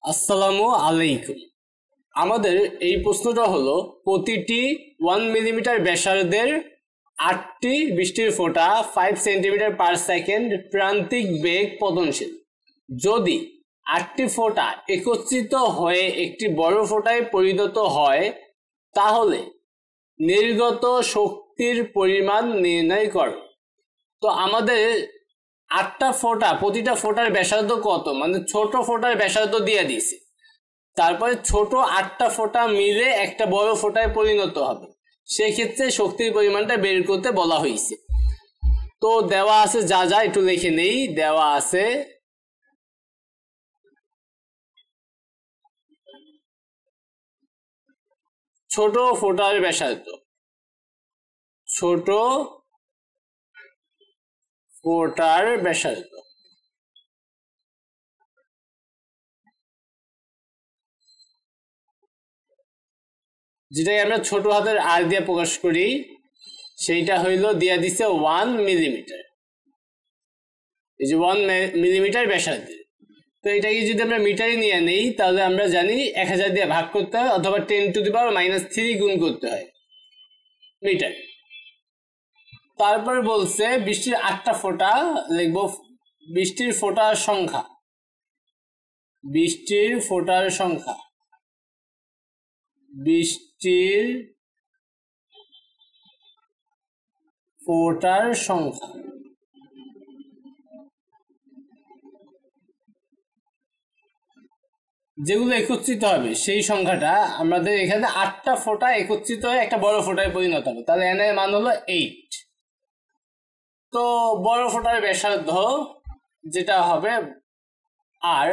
আসসালামু আলাইকুম। আমাদের এই প্রশ্নটা হলো প্রতিটি 1 মিলিমিটার ব্যাসার্ধের 8টি বৃষ্টির ফোঁটা 5 সেন্টিমিটার পার সেকেন্ড প্রান্তিক বেগ পতনশীল। যদি 8টি ফোঁটা একত্রিত হয়ে একটি বড় ফোঁটায় পরিণত হয় তাহলে নির্গত শক্তির পরিমাণ নির্ণয় করো। তো আমাদের 8টা ফোঁটা, প্রতিটা ফোঁটার ব্যাসার্ধ কত, মানে ছোট ফোঁটার ব্যাসার্ধ দিয়ে দিছে, তারপরে ছোট 8টা ফোঁটা মিলে একটা বড় ফোঁটায় পরিণত হবে, সেক্ষেত্রে শক্তির পরিমাণটা বের করতে বলা হয়েছে। তো দেওয়া আছে যা যা একটু লিখে নেই। দেওয়া আছে ছোট ফোঁটার ব্যাসার্ধ, ছোট ফোঁটার ব্যাসার্ধ যেটাকে আমরা ছোট হাতের আর দিয়ে প্রকাশ করি, সেইটা হইল দিয়া দিছে 1 মিলিমিটার। এই যে 1 মিলিমিটার ব্যাসার্ধের। তো এটাকে যদি আমরা মিটারে নিয়ে নেই তাহলে আমরা জানি 1000 দিয়ে ভাগ করতে হয় অথবা 10⁻³ গুণ করতে হয় মিটার। তারপর বলছে বৃষ্টির 8টা ফোঁটা লিখবো, বৃষ্টির ফোঁটার সংখ্যা, বৃষ্টির ফোঁটার সংখ্যা, বৃষ্টির ফোঁটার সংখ্যা যেগুলো একত্রিত হবে সেই সংখ্যাটা আমাদের এখানে 8টা ফোঁটা একত্রিত হয়ে একটা বড় ফোঁটায় পরিণত হবে, তাহলে এন এর মান হলো 8। তো বড় ফোঁটার ব্যাসার্ধ যেটা হবে আর,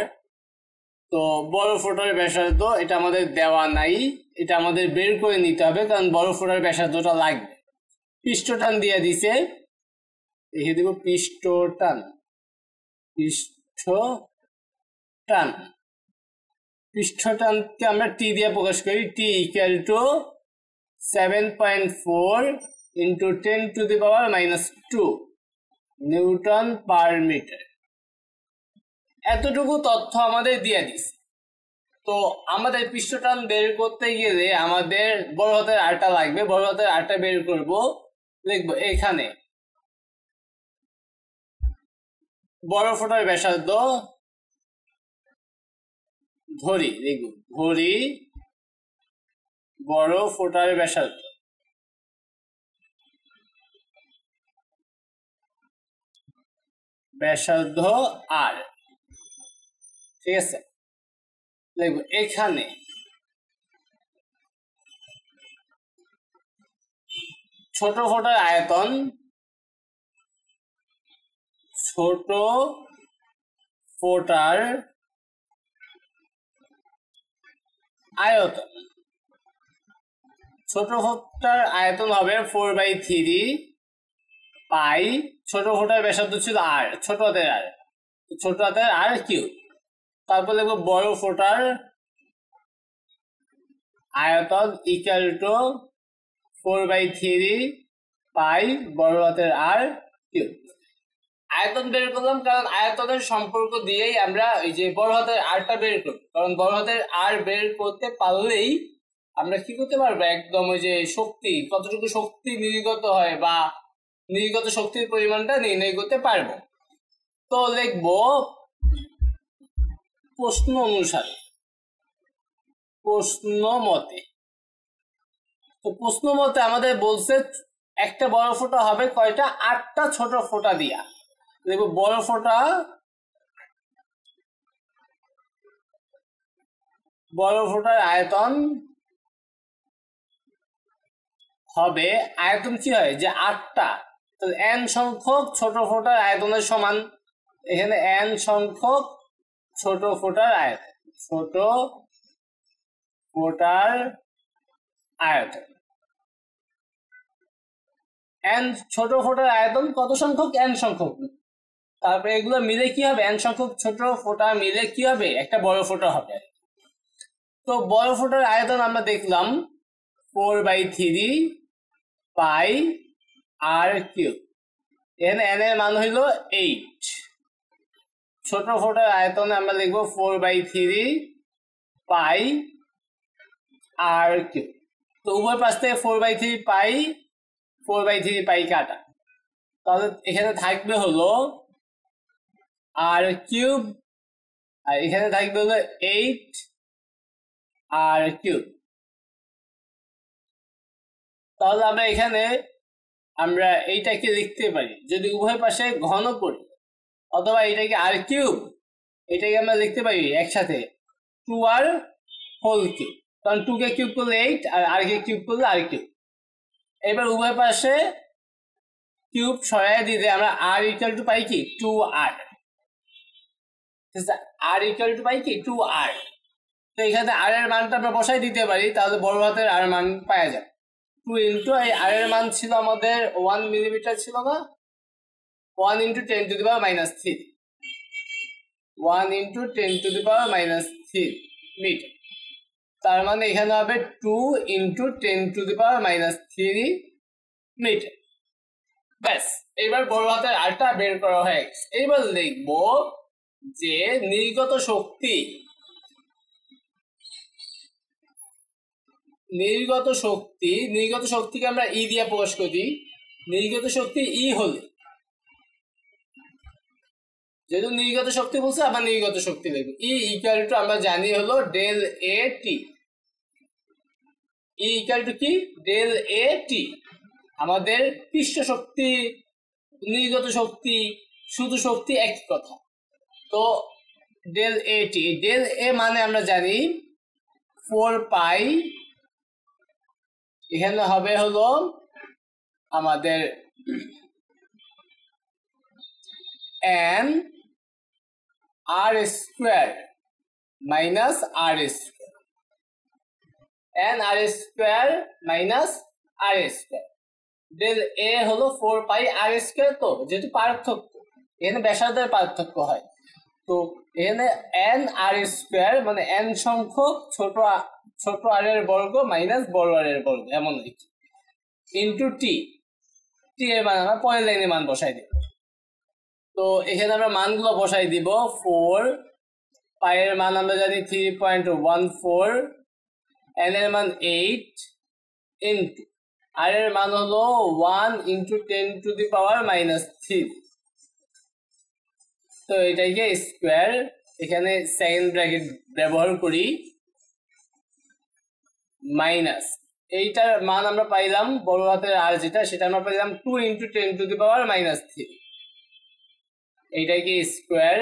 তো বড় ফোঁটার ব্যাসার্ধ এটা আমাদের দেওয়া নাই, এটা আমাদের বের করে নিতে হবে কারণ বড় ফোঁটার ব্যাসার্ধটা লাগবে। পৃষ্ঠটান দিয়ে দিছে, লিখে দিব পৃষ্ঠটান, পৃষ্ঠটান। পৃষ্ঠটানকে আমরা টি দিয়ে প্রকাশ করি, T equal to 7.4 into 10⁻²² newton per metre. এতটুকু তথ্য আমাদের দিয়ে দিছে। তো আমাদের পৃষ্ঠটান বের করতে গেলে আমাদের বড় হাতের আরটা লাগবে, বড় হাতের আরটা বের করব, লিখবো এখানে বড় ফোঁটার ব্যাসার্ধ ধরি, লিখবো ধরি বড় ফোঁটার ব্যাসার্ধ, ব্যাসার্ধ আর, ঠিক আছে। লিখবো এখানে ছোট ফোঁটার আয়তন, ছোট ফোঁটার আয়তন, ছোট ফোঁটার আয়তন হবে 4/3 পাই, ছোট ফোঁটার ব্যাসার্ধ ছিল আর, ছোট হাতের আর, ছোট হাতের আর কিউব। তারপর লিখবো বড় ফোঁটার আয়তন ইকুয়াল টু 4/3 পাই বড় হাতের আর কিউব। আয়তন বের করলাম কারণ আয়তনের সম্পর্ক দিয়েই আমরা এই যে বড় হাতের আরটা বের করব, কারণ বড় হাতের আর বের করতে পারলেই আমরা কি করতে পারবো, একদম ওই যে শক্তি, কতটুকু শক্তি নির্গত হয় বা নির্গত শক্তির পরিমাণটা নির্ণয় করতে পারবো। তো লিখবো প্রশ্ন অনুসারে, প্রশ্ন মতে। তো প্রশ্ন মতে আমাদের বলছে একটা বড় ফোঁটা হবে কয়টা, 8টা ছোট ফোঁটা দিয়া। দেখবো বড় ফোঁটা, বড় ফোঁটার আয়তন হবে, আয়তন কি হয় যে 8টা, তো n সংখ্যক ছোট ফোঁটার আয়তনের সমান, এখানে n সংখ্যক ছোট ফোঁটার আয়তন, ছোট ফোঁটার আয়তন, n ছোট ফোঁটার আয়তন কত সংখ্যক, n সংখ্যক। তারপরে এগুলো মিলে কি হবে, n সংখ্যক ছোট ফোঁটা মিলে কি হবে, একটা বড় ফোঁটা হবে। তো বড় ফোঁটার আয়তন আমরা দেখলাম 4/3 পাই আর কিউব, এখানে n এর মান হইল 8। ছোট ফোঁটার আয়তনে আমরা লিখবো 4/3 পাই আর কিউব। তো উভয় পাশ থেকে 4/3 পাই 4/3 পাই কাটা, তাহলে এখানে থাকবে হলো আর কিউব আর এখানে থাকবে হলো 8 আর কিউব। তাহলে আমরা এইটাকে লিখতে পারি, যদি উভয় পাশে ঘন করি, অথবা এটাকে আর কিউব, এটাকে আমরা লিখতে পারি একসাথে 2r হোল কিউব, কারণ 2 কে কিউব করলে 8 আর r কে কিউব করলে r কিউব। এবার উভয় পাশে কিউব সরাই দিতে আমরা r ইকুয়াল টু পাই কি 2r, r ইকুয়াল টু পাই কি 2r। তো এখানে r এর মানটা আমরা বসাই দিতে পারি, তাহলে বড় হাতের r মান পাওয়া যায় 2 ইন্টু এই r এর মান ছিল আমাদের 1 মিলিমিটার ছিল না, 1 into 10 to the power minus 3, 1 into 10 to the power minus 3 metre. তার মানে এখানে হবে 2 into 10 to the power minus 3 metre. ব্যাস, এবার বড় হাতের আরটা বের করা হয়ে গেছে। এবার লিখবো যে নির্গত শক্তিকে আমরা ই দিয়ে প্রকাশ করি। নির্গত শক্তি ই হলে, যেহেতু নির্গত শক্তি বলছে আবার নির্গত শক্তি লিখবো, ই ইকুয়াল টু আমরা জানি হলো del A T. E equal to কি ডেল এ টি। আমাদের পৃষ্ঠ শক্তি, নির্গত শক্তি, শুধু শক্তি একই কথা। তো ডেল এ টি, ডেল এ মানে আমরা জানি 4 পাই, এখানে হবে হলো আমাদের n r square minus r square, n r square minus r square. Del A হলো 4 পাই r স্কোয়ার, তো যেহেতু পার্থক্য, এখানে ব্যাসার্ধের পার্থক্য হয়, তো এখানে n r স্কোয়ার মানে n সংখ্যক ছোট r এর বর্গ মাইনাস বড় r এর বর্গ, এমন লিখি, ইন্টু টি। টি এর মান আমরা পরের লাইনে মান বসাই দিব। তো এখানে আমরা মানগুলো বসাই দিব। 4 পাই এর মান আমরা জানি 3.14, n এর মান 8, ইন্টু r এর মান হলো 1 into 10 to the power minus 3। তো এটাকে স্কোয়ার, এখানে সেকেন্ড ব্র্যাকেট ব্যবহার করি, মাইনাস এইটার মান আমরা পাইলাম বড় হাতের আর যেটা, সেটা আমরা পাইলাম 2 into 10 to the power minus 3। এইটাকে স্কোয়ার,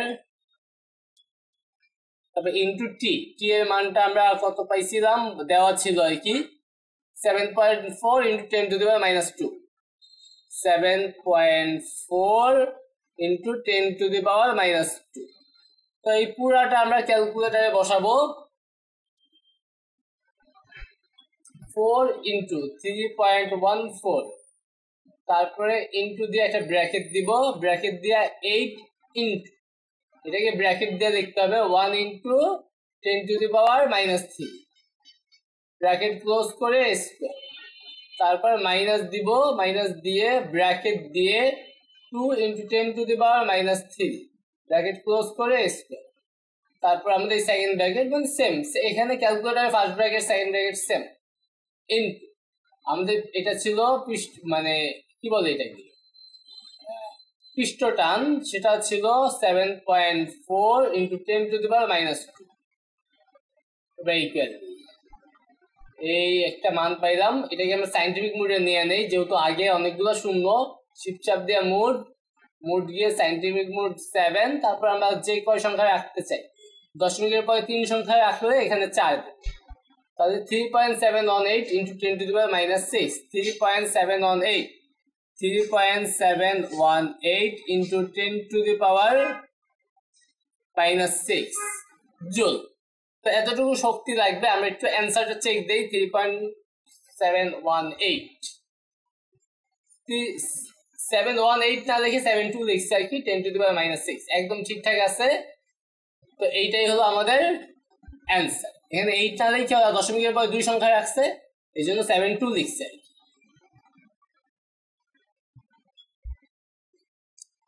তারপর ইন্টু টি। টি এর মানটা আমরা কত পাইছিলাম, দেওয়া ছিল আর কি 7.4 into 10 to the power minus 2, 7.4 into 10 to the power minus 2। তো এই পুরাটা আমরা ক্যালকুলেটারে বসাবো। 4 ইন্টু 3.14, তারপরে ইন্টু দিয়ে একটা ব্র্যাকেট দিব, ব্র্যাকেট দিয়ে 8 ইন্টু, এটাকে ব্র্যাকেট দিয়ে লিখতে হবে 1 into 10 to the power minus 3, bracket close করে স্কোয়ার, তারপর মাইনাস দিব, মাইনাস দিয়ে ব্র্যাকেট দিয়ে 2 into 10 to the power minus 3, bracket close করে স্কোয়ার, তারপর আমাদের এই সেকেন্ড ব্র্যাকেট মানে সেম, এখানে ক্যালকুলেটারে first bracket second bracket same, into আমাদের এটা ছিল মানে কি বলে এটাকে পৃষ্ঠ টান, সেটা ছিল 7.4 into 10 to the power minus 2, equal এই একটা মান পাইলাম। এটাকে আমরা সাইন্টিফিক মোডে নিয়ে নেই, যেহেতু আগে অনেকগুলো শূন্য, শিপচাপ দিয়ে মোড গিয়ে সাইন্টিফিক মোড 7, তারপর আমরা যে কয় সংখ্যা রাখতে চাই, দশমিকের পরে 3 সংখ্যা রাখলে এখানে 4, তাহলে 3.718 into 10 to the power minus 6, 3.718 into 10 to the power minus 6 joule. তো এতটুকু শক্তি লাগবে। আমরা একটু অ্যান্সারটা চেক দেই, 3.718 না লিখে 72 লিখছি আর কি, 10 টু দি পাওয়ার মাইনাস 6 একদম ঠিকঠাক আছে। তো এইটাই হলো আমাদের অ্যান্সার। এখানে 8 না লিখে দশমিকের পর 2 সংখ্যা রাখছে, এই জন্য 72 লিখছে।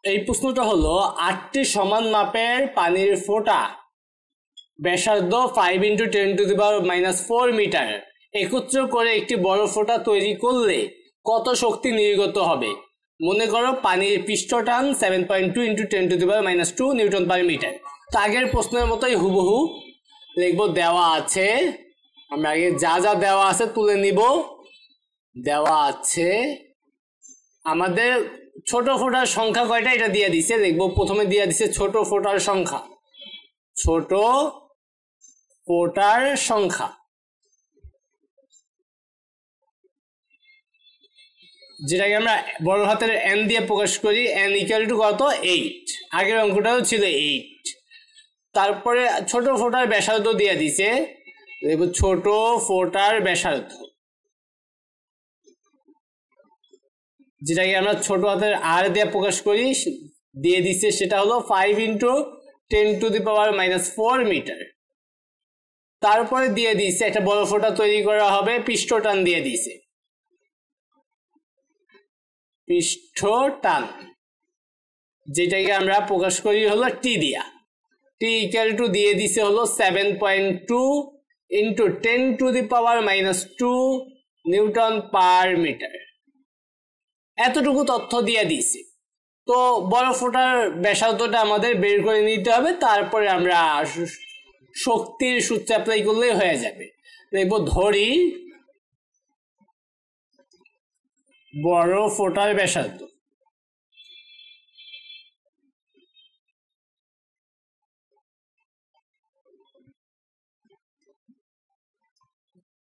এই প্রশ্নটা হলো 8টি সমান মাপের পানির ফোঁটা ব্যাসার্ধ 5 × 10⁻⁻4 মিটার একত্র করে একটি বড় ফোঁটা তৈরি করলে কত শক্তি নির্গত হবে? মনে করো পানির পৃষ্ঠটান 7.2 × 10⁻²2 নিউটন পার মিটার। তো আগের প্রশ্নের মতোই হুবহু লিখবো, দেওয়া আছে, আমরা আগে যা যা দেওয়া আছে তুলে নিব। দেওয়া আছে আমাদের ছোট ফোঁটার সংখ্যা কয়টা এটা দিয়ে দিছে, দেখবো প্রথমে দিয়ে দিছে ছোট ফোঁটার সংখ্যা। ছোট ফোঁটার সংখ্যা যেটাকে আমরা বড় হাতের n দিয়ে প্রকাশ করি, n = কত? 8। আগের অঙ্কটাও ছিল 8। তারপরে ছোট ফোঁটার ব্যাসার্ধ দিয়ে দিছে, দেখবো ছোট ফোঁটার ব্যাসার্ধ যেটাকে আমরা ছোট হাতের r দিয়ে প্রকাশ করি দিয়ে দিছে, সেটা হলো 5 × 10⁻⁻4 মিটার। তারপরে দিয়ে দিছে একটা বড় ফোঁটা তৈরি করা হবে, পৃষ্ঠটান দিয়ে দিছে, পৃষ্ঠটান যেটাকে আমরা প্রকাশ করি হলো t দিয়া। t = দিয়ে দিছে হলো 7.2 × 10⁻⁻2 নিউটন পার মিটার। এতটুকু তথ্য দিয়ে দিছি। তো বড় ফোঁটার ব্যাসার্ধটা আমাদের বের করে নিতে হবে, তারপরে আমরা শক্তির সূত্র অ্যাপ্লাই করলেই হয়ে যাবে। দেখবো ধরি বড় ফোঁটার ব্যাসার্ধ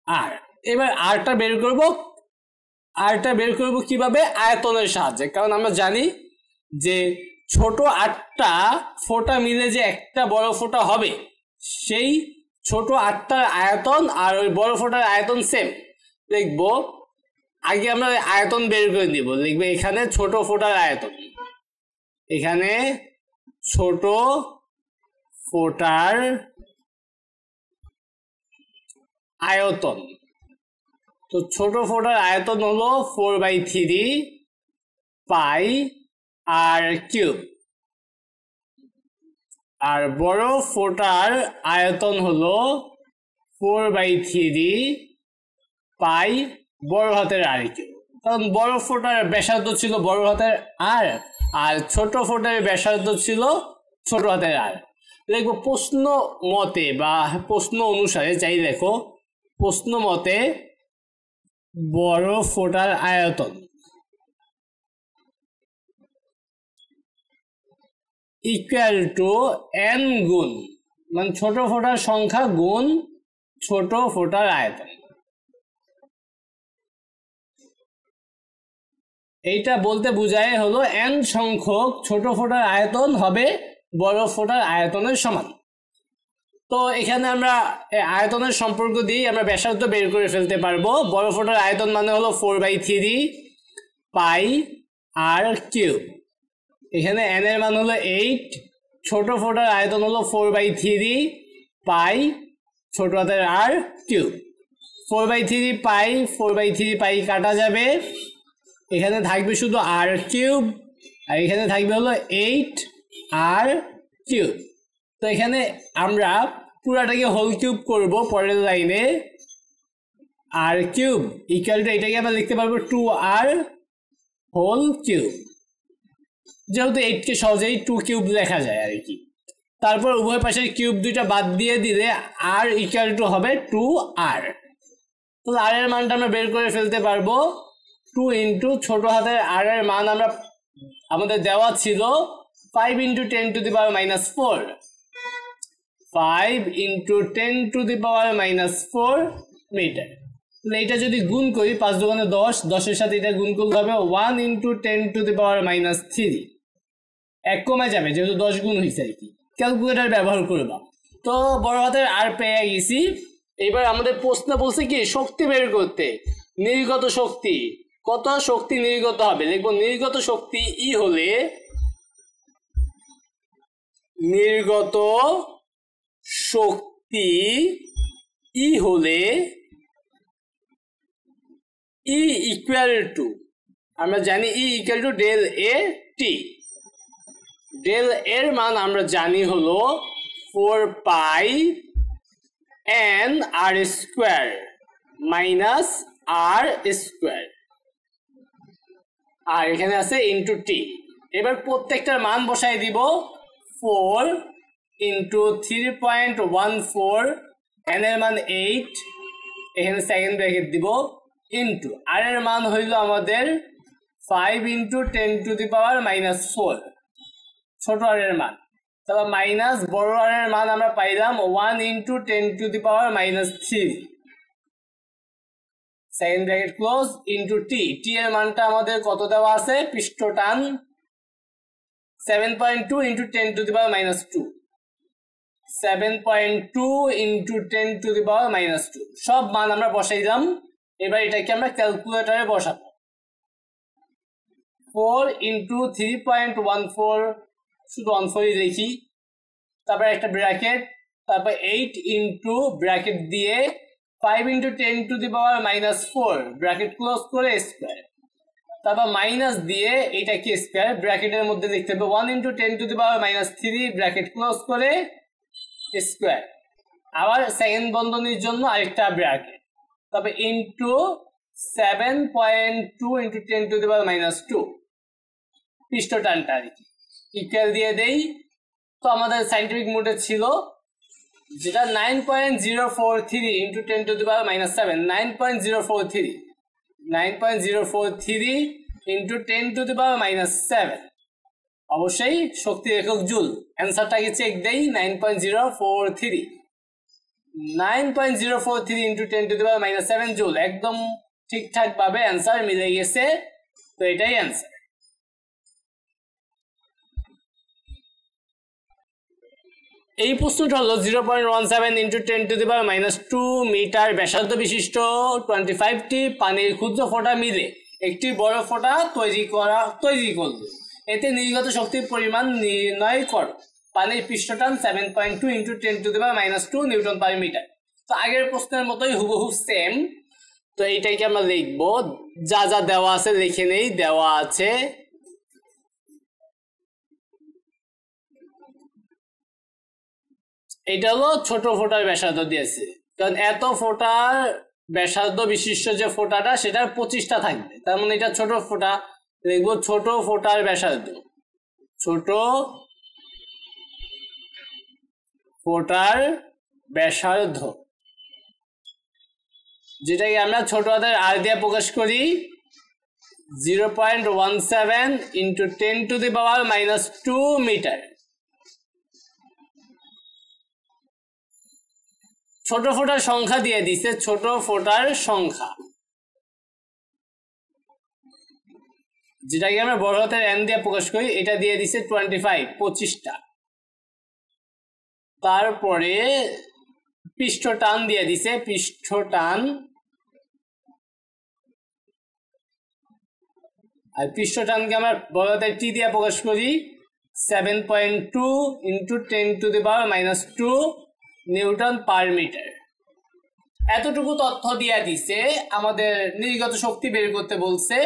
আর এবার আরটা বের করব কিভাবে? আয়তনের সাহায্যে। কারণ আমরা জানি যে ছোট 8টা ফোঁটা মিলে যে একটা বড় ফোঁটা হবে, সেই ছোট 8টার আয়তন আর ওই বড় ফোঁটার আয়তন সেম। লিখবো আগে আমরা আয়তন বের করে দিব। লিখবো এখানে ছোট ফোঁটার আয়তন, এখানে ছোট ফোঁটার আয়তন। তো ছোট ফোঁটার আয়তন হলো 4/3 পাই r³ আর বড় ফোঁটার আয়তন হলো 4/3 পাই বড় হাতের r³। কারণ বড় ফোঁটার ব্যাসার্ধ ছিল বড় হাতের r আর ছোট ফোঁটার ব্যাসার্ধ ছিল ছোট হাতের r। দেখবো প্রশ্ন মতে বা প্রশ্ন অনুসারে যাই দেখো, প্রশ্ন মতে বড় ফোঁটার আয়তন = n গুণ, মানে ছোট ফোঁটার সংখ্যা গুণ ছোট ফোঁটার আয়তন। এইটা বলতে বোঝায় হলো n সংখ্যক ছোট ফোঁটার আয়তন হবে বড় ফোঁটার আয়তনের সমান। তো এখানে আমরা আয়তনের সম্পর্ক দিয়ে আমরা ব্যাসার্ধ বের করে ফেলতে পারবো। বড় ফোঁটার আয়তন মানে হলো 4/3 পাই r³। এখানে n এর মান হলো 8, ছোট ফোঁটার আয়তন হলো 4/3 পাই ছোট হাতের r³। 4/3 পাই 4/3 পাই কাটা যাবে, এখানে থাকবে শুধু r³ আর এখানে থাকবে হলো 8r³। তো এখানে আমরা পুরাটাকে হোল কিউব করব পরের লাইনে। r³ = এটাকে আমরা লিখতে পারবো 2r³। যেহেতু 8কে সহজেই 2³ লেখা যায় আর কি। তারপর উভয় পাশের কিউব দুইটা বাদ দিয়ে দিলে r = হবে 2r। তো r এর মানটা আমরা বের করে ফেলতে পারবো। 2 × ছোট হাতের r এর মান আমাদের দেওয়া ছিল 5 × 10⁻⁻4, 5 × 10⁻⁻4 মিটার। এটা যদি গুণ করি 5 × 10, 10 এর সাথে এটা গুণ করলে হবে 1 × 10⁻³ 1 কমে যাবে যেহেতু 10 গুণ হয়েছে আর কি। ক্যালকুলেটর ব্যবহার করলাম। তো বড় হাতের r পেয়ে গেছি। এবার আমাদের প্রশ্ন বলছে কি শক্তি বের করতে। নির্গত শক্তি, কত শক্তি নির্গত হবে? লিখবো নির্গত শক্তি E হলে, নির্গত শক্তি E হলে E = আমরা জানি E = del A t। del এর মান আমরা জানি হলো 4 pi n r square minus r square, আর এখানে আছে ইনটু টি। এবার প্রত্যেকটার মান বসাই দিব। 4 ইনটু 3.14, n এর মান 8, এখানে সেকেন্ড ব্র্যাকেট দিব, ইনটু r এর মান হইল আমাদের 5 into 10 to the power minus 4, ছোট r এর মান। তারপর মাইনাস বড় r এর মান আমরা পাইলাম 1 into 10 to the power minus 3, second bracket close, into T. T এর মানটা আমাদের কত দেওয়া আছে, পৃষ্ঠটান 7.2 into 10 to the power minus 2, 7.2 into 10 to the power minus 2, সব মান আমরা বসাই দিলাম। এবার এটাকে আমরা ক্যালকুলেটরে বসাবো। 4 ইনটু 3.14, শুধু 14ই দেখি, তারপর একটা ব্র্যাকেট, তারপর 8 ইনটু ব্র্যাকেট দিয়ে 5 into 10 to the power minus 4, bracket close করে স্কোয়ার, তারপর মাইনাস দিয়ে এইটাকে স্কোয়ার, ব্র্যাকেটের মধ্যে লিখতে হবে 1 into 10 to the power minus 3, bracket close করে স্কোয়ার, আবার সেকেন্ড বন্ধনীর জন্য আরেকটা ব্র্যাকেট, তবে into 7.2 into 10 to the power minus 2, পৃষ্ঠটানটা আর কি, ইকুয়াল দিয়ে দেই। তো আমাদের সাইন্টিফিক মোডে ছিল যেটা 9.043 into 10 to the power minus 7, 9.043 into 10 to the power minus 7, অবশ্যই শক্তির একক জুল। অ্যান্সারটাকে চেক দেই, 9.043 into 10 to the power minus 7 joule, একদম ঠিকঠাক ভাবে অ্যান্সার মিলে গেছে। তো এটাই অ্যান্সার। এই প্রশ্নটা হলো 0.17 into 10 to the power minus 2 metre ব্যাসার্ধ বিশিষ্ট 25টি পানির ক্ষুদ্র ফোঁটা মিলে একটি বড় ফোঁটা তৈরি করলো, এতে নির্গত শক্তির পরিমাণ নির্ণয় করো। পানির পৃষ্ঠটান 7.2 into 10 to the power minus 2 newton per metre. তো আগের প্রশ্নের মতোই হুবহু সেম। তো এইটাকে আমরা লিখবো, যা যা দেওয়া আছে লিখে নেই। দেওয়া আছে এটা হলো ছোট ফোঁটার ব্যাসার্ধ দিয়েছে, কারণ এত ফোঁটার ব্যাসার্ধ বিশিষ্ট যে ফোঁটাটা সেটার 25টা থাকবে, তার মানে এটা ছোট ফোঁটা, লিখবো ছোট ফোঁটার ব্যাসার্ধ, ছোট ফোঁটার ব্যাসার্ধ, যেটাকে আমরা ছোট হাতের আর দিয়ে প্রকাশ করি 0.17 into 10 to the power minus 2 metre. ছোট ফোঁটার সংখ্যা দিয়ে দিছে, ছোট ফোঁটার সংখ্যা, যেটাকে আমরা বড় হাতের এন দিয়ে প্রকাশ করি, এটা দিয়ে দিছে 25টা। তারপরে পৃষ্ঠটান দিয়ে দিছে, পৃষ্ঠটান, আর পৃষ্ঠটানকে আমরা বড় হাতের টি দিয়ে প্রকাশ করি 7.2 into 10 to the power minus 2 newton per metre. এতটুকু তথ্য দিয়ে দিছে, আমাদের নির্গত শক্তি বের করতে বলছে।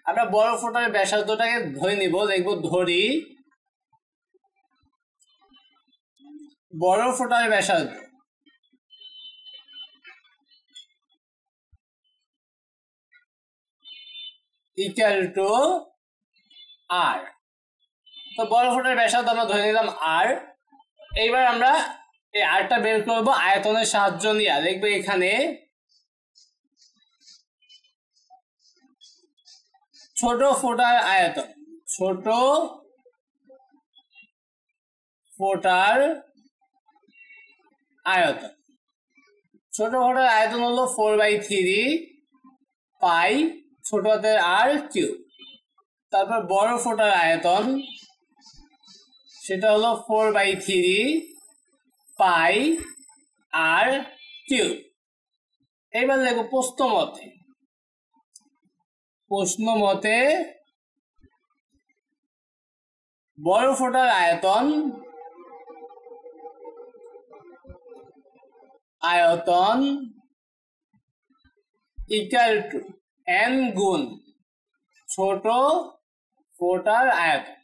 আমরা বড় ফোঁটার ব্যাসার্ধটাকে ধরে নিব, লিখবো ধরি বড় ফোঁটার ব্যাসার্ধ ইকুয়াল টু আর। তো বড় ফোঁটার ব্যাসার্ধ আমরা ধরে নিলাম আর। এইবার আমরা এই আরটা বের করবো আয়তনের সাহায্য নিয়ে। দেখবে এখানে ছোট ফোঁটার আয়তন, ছোট ফোঁটার আয়তন, ছোট ফোঁটার আয়তন হলো 4/3 পাই ছোট হাতের আর কিউব। তারপর বড় ফোঁটার আয়তন সেটা হলো 4/3 পাই আর কিউব। এইবার দেখো প্রশ্ন মতে বড় ফোঁটার আয়তন ইকুয়াল টু n গুণ ছোট ফোঁটার আয়তন।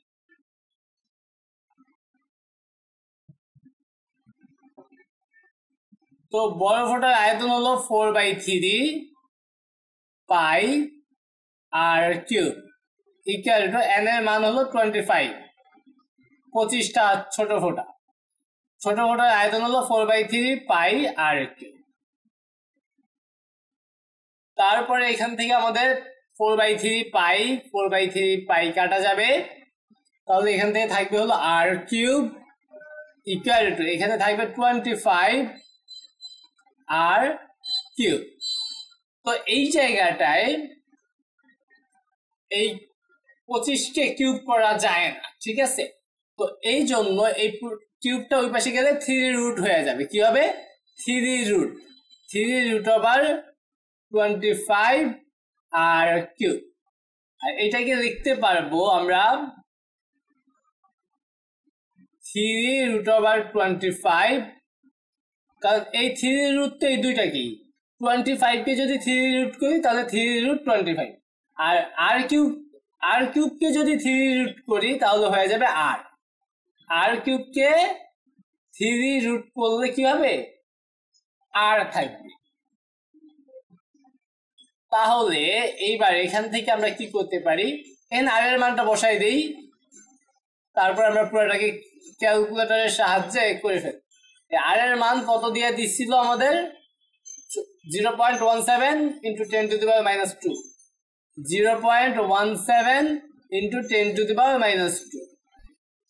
তো বড় ফোটার আয়তন হলো 4/3 পাই আর কিউব ইকুয়াল টু n এর মান হলো 25 25টা ছোট ফোটার আয়তন হলো 4/3 পাই আর কিউব। তারপরে এখান থেকে আমাদের 4/3 পাই কাটা যাবে, তাহলে এখান থেকে থাকবে হলো আর কিউব ইকুয়াল টু এখানে থাকবে 25 আর কিউব। তো এই জায়গাটায় এই 25কে কিউব করা যায় না, ঠিক আছে? তো এই জন্য এই কিউবটা ওই পাশে গেলে 3 রুট হয়ে যাবে। কি হবে? 3 রুট ওভার 25 আর কিউব। আর এটাকে লিখতে পারবো আমরা 3 রুট ওভার 25, কারণ এই 3 রুট তো এই দুইটা কি 25কে যদি 3 রুট করি তাহলে 3 রুট 25, আর আর কিউবকে যদি 3 রুট করি তাহলে হয়ে যাবে আর কিউবকে 3 রুট করলে কি হবে? আর থাকবে। তাহলে এইবার এখান থেকে আমরা কি করতে পারি, এখানে আর এর মানটা বসাই দেই, তারপর আমরা পুরোটাকে ক্যালকুলেটরের সাহায্যে করে ফেলি। আর এর মান কত দিয়ে দিচ্ছিল আমাদের? 0.17 into 10 to the power minus 2, 0.17 into 10 to the power minus 2।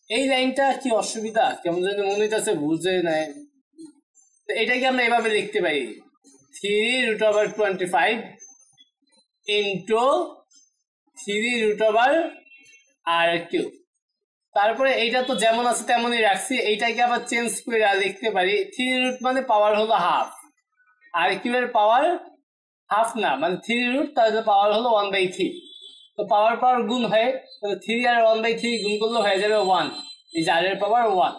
এই লাইনটা কি অসুবিধা? কেমন যেন মনে হইতেছে বুঝে নেয়। তো এটাকে আমরা এভাবে লিখতে পারি 3 root over 25 into 3 root over R cube. তারপরে এইটা তো যেমন আছে তেমনই রাখছি, এইটাকে আবার চেঞ্জ করে লিখতে পারি 3 রুট মানে পাওয়ার হলো হাফ, আর কিউবের পাওয়ার হাফ না, মানে 3 রুট, তাহলে পাওয়ার হলো 1/3। তো পাওয়ার গুণ হয়, তাহলে 3 আর 1/3 গুণ করলে হয়ে যাবে 1, এই যে আর এর পাওয়ার 1।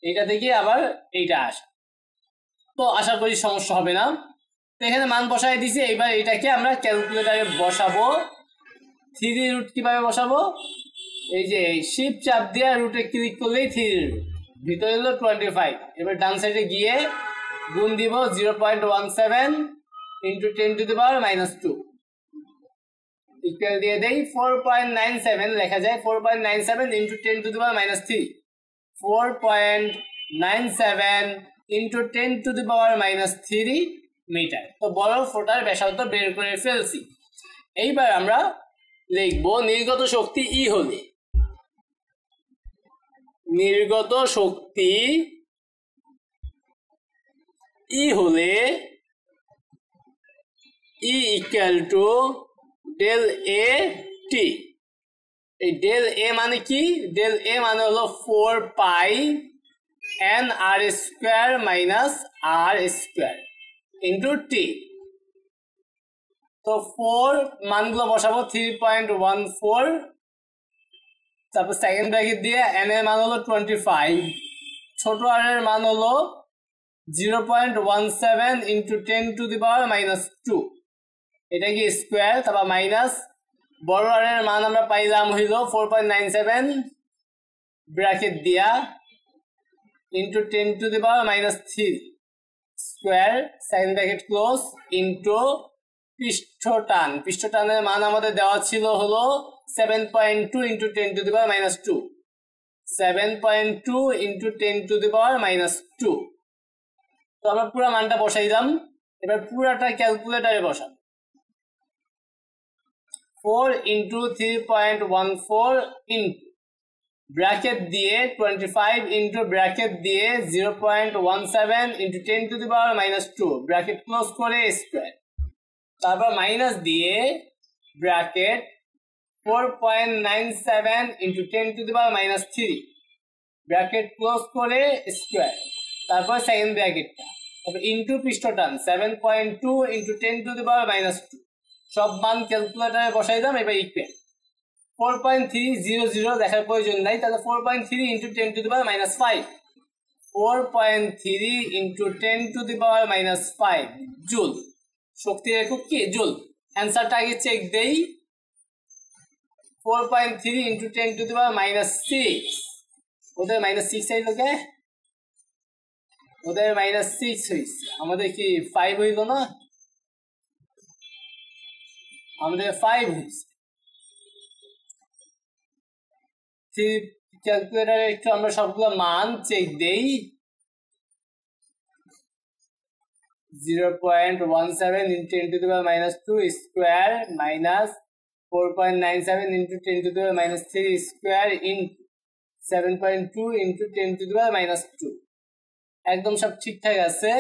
এইটা থেকে আবার এইটা আসে, তো আশা করি সমস্যা হবে না। তো এখানে মান বসাই দিছি, এইবার এটাকে আমরা ক্যালকুলেটারে বসাবো। 3 রুট কিভাবে বসাবো? এই যে শিফট চাপ দিয়ে রুটে ক্লিক করলেই 3 রুট, ভিতরে হলো 25। এবার ডান সাইডে গিয়ে গুণ দিব 0.17 into 10 to the power minus 2 equal দিয়ে দেই 4.97 লেখা যায়, 4.97 into 10 to the power minus 3, 4.97 into 10 to the power minus 3 metre. তো বড় ফোটার ব্যাসার্ধ বের করে ফেলছি। এইবার আমরা লিখবো নির্গত শক্তি ই হলে, নির্গত শক্তি ই হলে ই ইকুয়াল টু ডেল এ টি। এই ডেল এ মানে কি? ডেল এ মানে হলো 4 পাই এন আর স্কোয়ার মাইনাস আর স্কোয়ার ইন্টু টি। তো 4 মানগুলো বসাবো 3.14, তারপর সেকেন্ড ব্র্যাকেট দিয়ে এন এর মান হলো 25, ছোট আর এর মান হলো 0.17 into 10 to the power minus 2, এটা কি স্কোয়ার, তারপর মাইনাস বড় আর এর মান আমরা পাইলাম হইল 4.97 ব্র্যাকেট দিয়া into 10 to the power minus 3 square, second bracket close, into পৃষ্ঠটানের মান আমাদের দেওয়া ছিল হলো 7.2 into 10 to the power minus 2, 7.2 into 10 to the power minus 2। তো আমরা পুরো মানটা বসাই দিলাম, এবার পুরাটা ক্যালকুলেটারে বসান। 4 ইন্টু 3.14 ইন্টু ব্র্যাকেট দিয়ে 25 ইন্টু ব্র্যাকেট দিয়ে 0.17 into 10 to the power minus 2 bracket close করে স্কোয়ার, তারপর মাইনাস দিয়ে bracket 4.97 into 10 to the power minus 3 bracket close করে স্কোয়ার, তারপর সেকেন্ড ব্র্যাকেটটা, তারপর ইন্টু পৃষ্ঠটান 7.2 into 10 to the power minus 2, সব মান ক্যালকুলেটারে বসাই দাম। এবার ইকুয়াল 4.300 দেখার প্রয়োজন নাই, তাহলে 4.3 into 10 to the power minus 5, 4.3 into 10 to the power minus 5 joule. শক্তির একক কি? জুল। অ্যান্সারটা আগে চেক দেই, 4.3 into 10 to the power minus 6, ওদের মাইনাস 6 আইলো কে? ওদের -6 হয়েছে, আমাদের কি 5 হইল না? আমাদের 5 হয়েছে। ক্যালকুলেটারে একটু আমরা সবগুলো মান চেক দেই। 0.17 into 10 to the power -2 square minus 4.97 into 10 to the power -3 square into 7.2 into 10 to the power -2। একদম সব ঠিকঠাক আছে।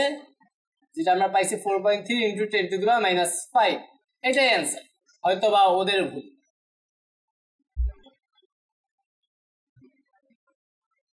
যেটা আমরা পাইছি 4.3 into 10 to the power -5, এটাই অ্যান্সার। হয়তো বা ওদের ভুল।